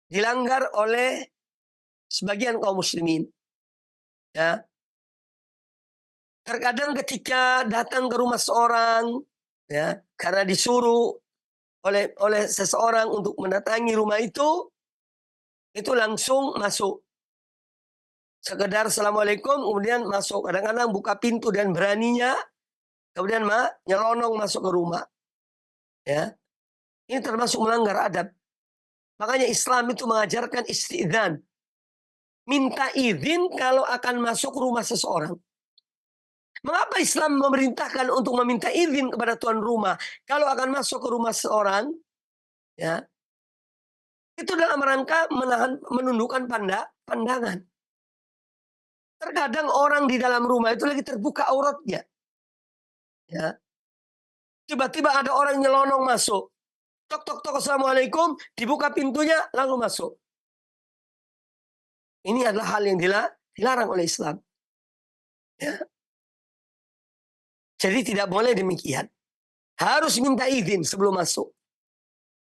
[SPEAKER 1] dilanggar oleh sebagian kaum muslimin. Ya. Terkadang ketika datang ke rumah seorang, ya, karena disuruh oleh seseorang untuk mendatangi rumah itu langsung masuk. Sekedar assalamualaikum, kemudian masuk. Kadang-kadang buka pintu dan beraninya, kemudian nyelonong masuk ke rumah. Ya. Ini termasuk melanggar adab. Makanya Islam itu mengajarkan istidzan. Minta izin kalau akan masuk rumah seseorang. Mengapa Islam memerintahkan untuk meminta izin kepada tuan rumah kalau akan masuk ke rumah seseorang? Ya. Itu dalam rangka menundukkan pandangan. Terkadang orang di dalam rumah itu lagi terbuka auratnya. Ya. Tiba-tiba ada orang nyelonong masuk. tok tok tok assalamualaikum, dibuka pintunya langsung masuk. Ini adalah hal yang dilarang oleh Islam. Ya. Jadi tidak boleh demikian. Harus minta izin sebelum masuk.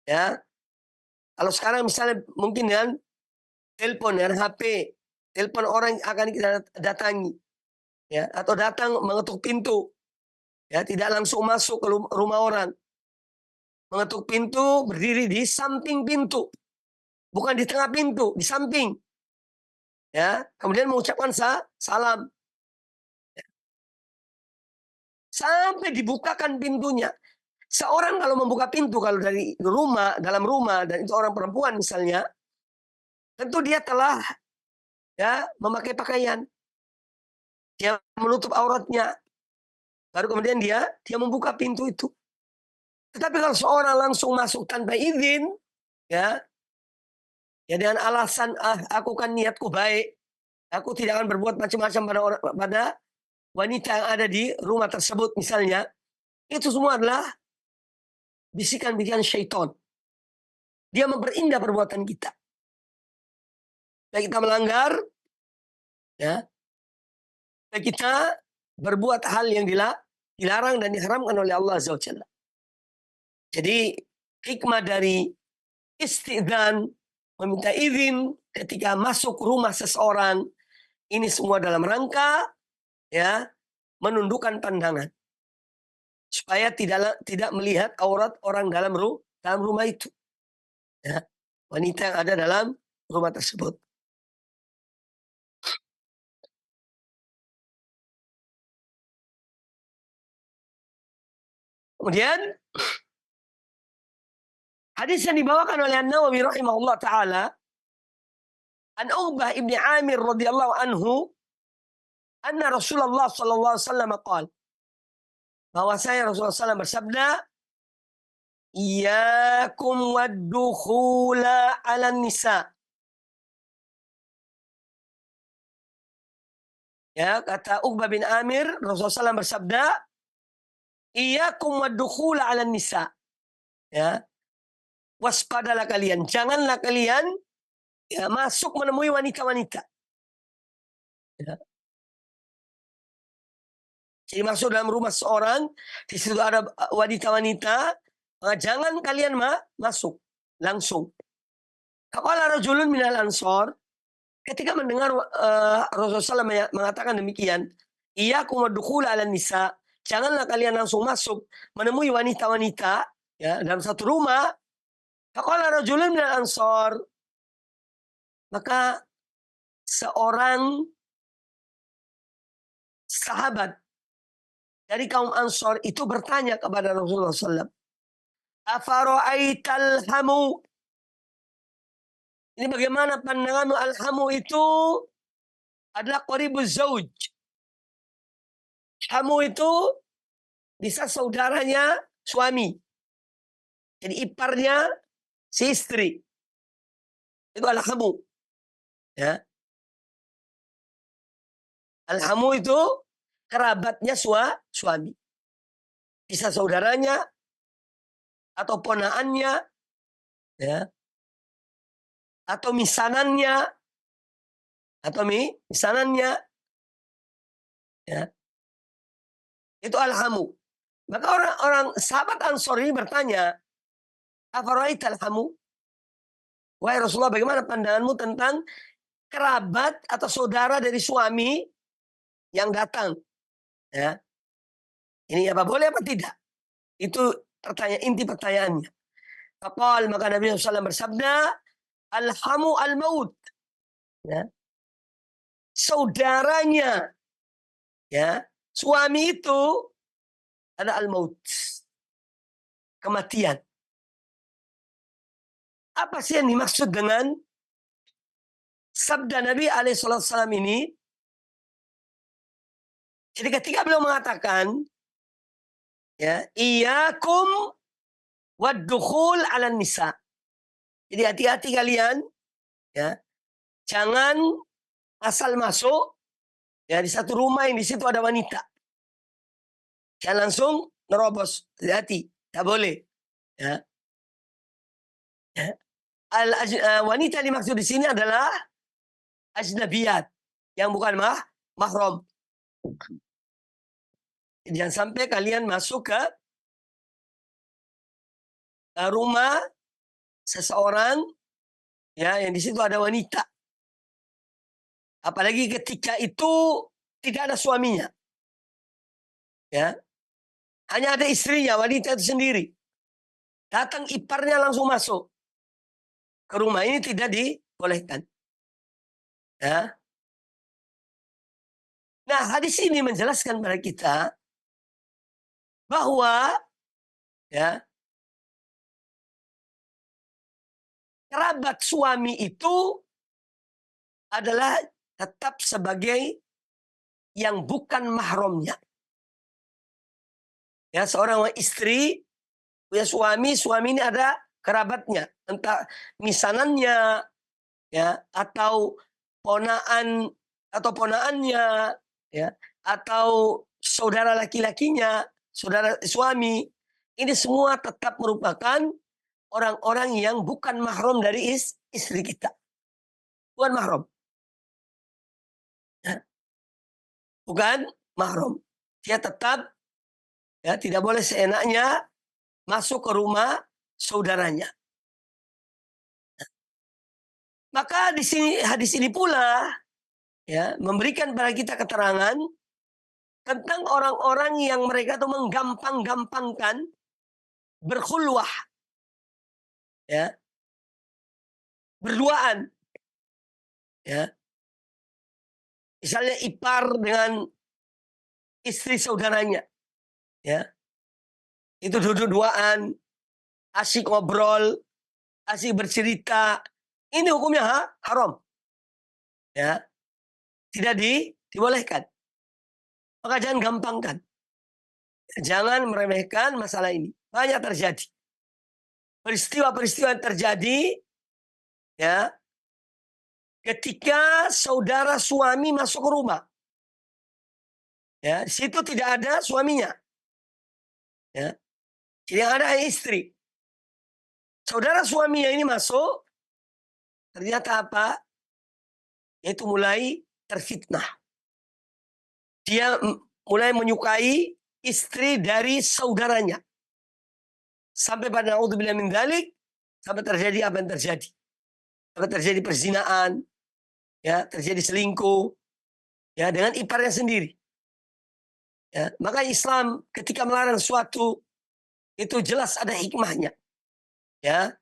[SPEAKER 1] Ya. Kalau sekarang misalnya mungkin dengan telepon, dengan HP, telepon orang yang akan kita datangi, ya, atau datang mengetuk pintu, ya, tidak langsung masuk ke rumah orang, mengetuk pintu, berdiri di samping pintu, bukan di tengah pintu, di samping, ya, kemudian mengucapkan salam, sampai dibukakan pintunya. Seorang kalau membuka pintu, kalau dari rumah, dalam rumah, dan itu orang perempuan misalnya, tentu dia telah, ya, memakai pakaian, dia menutup auratnya, baru kemudian dia membuka pintu itu. Tetapi kalau seorang langsung masuk tanpa izin, ya, ya dengan alasan aku kan niatku baik, aku tidak akan berbuat macam-macam pada wanita yang ada di rumah tersebut misalnya, itu semua adalah bisikan-bisikan syaitan. Dia memperindah perbuatan kita. Baik kita melanggar, ya, baik kita berbuat hal yang dilarang dan diharamkan oleh Allah Azza wa Jalla. Jadi hikmah dari istidzan, meminta izin ketika masuk rumah seseorang, ini semua dalam rangka, ya, menundukkan pandangan supaya tidak melihat aurat orang dalam rumah itu, ya, wanita yang ada dalam rumah tersebut. Kemudian hadis yang dibawakan oleh An-Nawawi rahimahullah taala, an Uqbah ibni Amir radhiyallahu anhu, anna Rasulullah sallallahu alaihi wasallam qala, bahwasanya Rasulullah SAW bersabda, iyyakum wad-dukhula 'alan nisa. Ya, kata Uqbah bin Amir, Rasulullah SAW bersabda, iyyakum wad-dukhula 'alan nisa. Ya, waspadalah kalian, janganlah kalian, ya, masuk menemui wanita-wanita. Ya. Jadi masuk dalam rumah seorang, di situ ada wanita-wanita, jangan kalian masuk langsung. Qala rajulun minal ansor, ketika mendengar Rasulullah SAW mengatakan demikian, iyyakum waddukhul 'alan nisa, janganlah kalian langsung masuk menemui wanita-wanita, ya, dalam satu rumah. Qala rajulun minal ansor, maka seorang sahabat dari kaum Ansor itu bertanya kepada Rasulullah SAW, afara'aital hamu, ini bagaimana pandanganmu? Al-hamu itu adalah qaribuz zauj. Hamu itu bisa saudaranya suami, jadi iparnya si istri, itu al-hamu, ya. Al-hamu itu kerabatnya suami, bisa saudaranya atau ponaannya, ya, atau misanannya, ya, itu al-hamu. Maka orang sahabat Ansor ini bertanya, afara'aital hamu, wahai Rasulullah, bagaimana pandanganmu tentang kerabat atau saudara dari suami yang datang, ya, ini apa boleh apa tidak? Itu inti pertanyaannya. Faqal, maka Nabi SAW bersabda, alhamu al-maut, ya, saudaranya, ya, suami itu ada al-maut, kematian. Apa sih yang dimaksud dengan sabda Nabi alaihissalam ini? Jadi ketika beliau mengatakan, ya, iyyakum wad-dukhul 'alan nisa. Jadi hati-hati kalian, ya, jangan asal masuk, ya, di satu rumah yang di situ ada wanita. Jangan langsung nerobos, hati-hati, tidak boleh, ya. Ya. Wanita yang dimaksud di sini adalah ajnabiyat, yang bukan mahram. Jangan sampai kalian masuk ke rumah seseorang, ya, yang di situ ada wanita. Apalagi ketika itu tidak ada suaminya, ya, hanya ada istrinya, wanita itu sendiri. Datang iparnya langsung masuk ke rumah, ini tidak dibolehkan. Ya. Nah, hadis ini menjelaskan kepada kita bahwa, ya, kerabat suami itu adalah tetap sebagai yang bukan mahramnya. Ya, seorang istri punya suami, suami ini ada kerabatnya, entah misanannya, ya, atau ponaan atau ponaannya, ya, atau saudara laki-lakinya, saudara suami. Ini semua tetap merupakan orang-orang yang bukan mahram dari istri kita. Bukan mahram. Ya. Bukan mahram. Dia tetap, ya, tidak boleh seenaknya masuk ke rumah saudaranya. Maka di sini hadis ini pula, ya, memberikan pada kita keterangan tentang orang-orang yang mereka itu menggampang-gampangkan berkhulwah, ya, berduaan, ya. Misalnya ipar dengan istri saudaranya, ya. Itu duduk duaan, asik ngobrol, asik bercerita. Ini hukumnya haram. Ya, tidak dibolehkan. Maka jangan gampangkan. Jangan meremehkan masalah ini. Banyak terjadi. Peristiwa-peristiwa yang terjadi, ya, ketika saudara suami masuk ke rumah. Ya, di situ tidak ada suaminya. Ya. Yang ada istri. Saudara suaminya ini masuk, ternyata apa? Yaitu mulai terfitnah. Dia mulai menyukai istri dari saudaranya. Sampai pada naudzubillah min dzalik, sampai terjadi apa yang terjadi. Sampai terjadi perzinaan, ya, terjadi selingkuh, ya, dengan iparnya sendiri. Ya, maka Islam ketika melarang sesuatu itu jelas ada hikmahnya. Ya,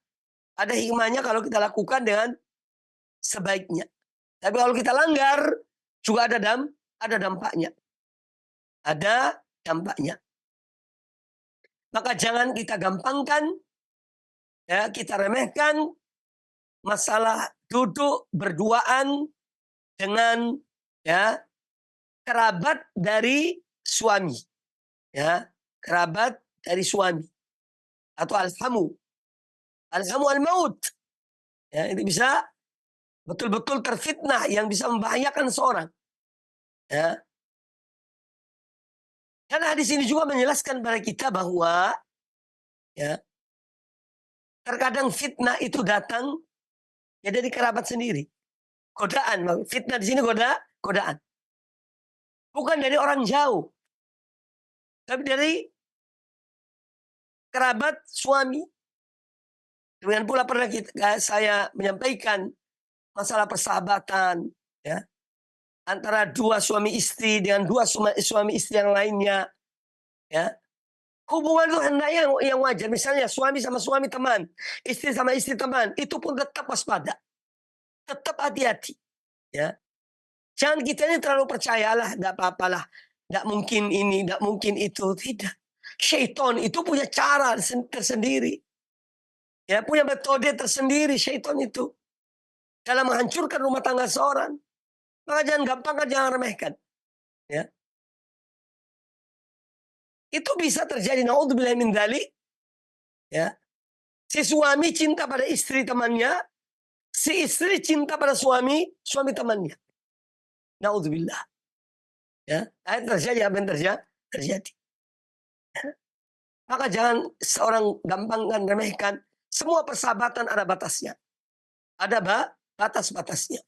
[SPEAKER 1] ada hikmahnya kalau kita lakukan dengan sebaiknya. Tapi kalau kita langgar juga ada dampaknya. Ada dampaknya. Maka jangan kita gampangkan, ya, kita remehkan masalah duduk berduaan dengan, ya, kerabat dari suami, ya, kerabat dari suami atau alhamu al-maut, ya, itu bisa betul-betul terfitnah yang bisa membahayakan seorang, ya. Karena hadis ini juga menjelaskan pada kita bahwa, ya, terkadang fitnah itu datang, ya, dari kerabat sendiri. Godaan, fitnah di sini godaan. Bukan dari orang jauh, tapi dari kerabat suami. Demikian pula pernah saya menyampaikan masalah persahabatan, ya, antara dua suami istri dengan dua suami istri yang lainnya, ya. Hubungan itu hendaknya yang wajar. Misalnya suami sama suami teman, istri sama istri teman, itu pun tetap waspada, tetap hati-hati, ya. Jangan kita ini terlalu percayalah, tidak apa-apalah, tidak mungkin ini, tidak mungkin itu, tidak. Syaitan itu punya cara tersendiri, ya, punya metode tersendiri syaitan itu dalam menghancurkan rumah tangga seorang. Maka jangan gampangkan, jangan remehkan, ya. Itu bisa terjadi, naudzubillah min dzalik, ya. Si suami cinta pada istri temannya, si istri cinta pada suami temannya. Naudzubillah. Ya, terjadi apa yang terjadi. Ya. Maka jangan seorang gampangkan, remehkan Semua persahabatan ada batasnya. Ada batas-batasnya.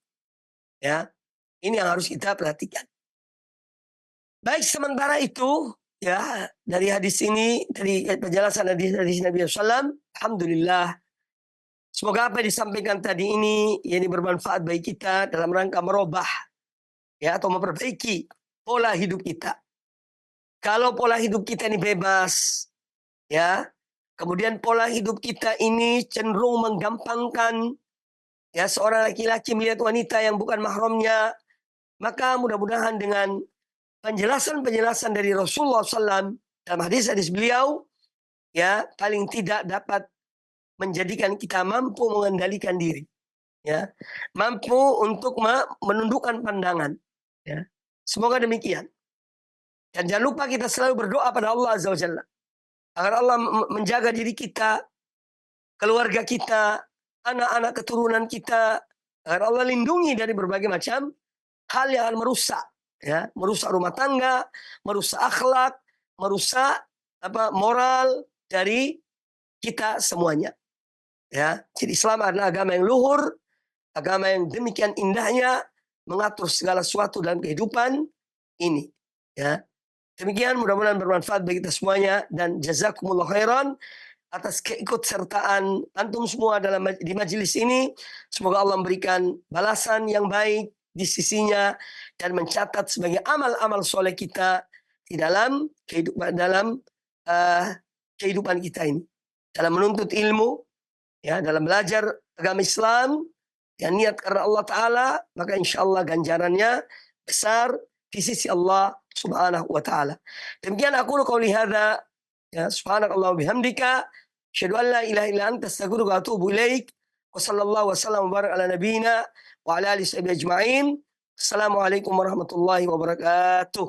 [SPEAKER 1] Ya, ini yang harus kita perhatikan. Baik, sementara itu, ya, dari hadis ini, dari penjelasan hadis Nabi SAW, alhamdulillah, semoga apa yang disampaikan tadi ini bermanfaat bagi kita dalam rangka merubah, ya, atau memperbaiki pola hidup kita. Kalau pola hidup kita ini bebas, ya, kemudian pola hidup kita ini cenderung menggampangkan, ya, seorang laki-laki melihat wanita yang bukan mahramnya, maka mudah-mudahan dengan penjelasan-penjelasan dari Rasulullah SAW dalam hadis-hadis beliau, ya, paling tidak dapat menjadikan kita mampu mengendalikan diri, ya, mampu untuk menundukkan pandangan, ya. Semoga demikian. Dan jangan lupa kita selalu berdoa pada Allah Azza wa Jalla agar Allah menjaga diri kita, keluarga kita, anak-anak keturunan kita, agar Allah lindungi dari berbagai macam hal yang akan merusak, ya, merusak rumah tangga, merusak akhlak, merusak moral dari kita semuanya. Ya, jadi Islam adalah agama yang luhur, agama yang demikian indahnya mengatur segala sesuatu dalam kehidupan ini. Ya, demikian mudah-mudahan bermanfaat bagi kita semuanya dan jazakumullah khairan atas keikutsertaan antum semua di majelis ini. Semoga Allah memberikan balasan yang baik di sisinya dan mencatat sebagai amal-amal soleh kita di dalam kehidupan kita ini, dalam menuntut ilmu, ya, dalam belajar agama Islam, yang niat karena Allah Ta'ala, maka insya Allah ganjarannya besar di sisi Allah Subhanahu wa Ta'ala. Demikian aku qauli hadza, ya, subhanakallah bihamdika, asyhadu an la ilaha illa anta astaghfiruka wa atubu ilaik. Wa sallallahu wasallam wa barak ala nabiyyina wa ala alihi ajma'in. Assalamualaikum warahmatullahi wabarakatuh.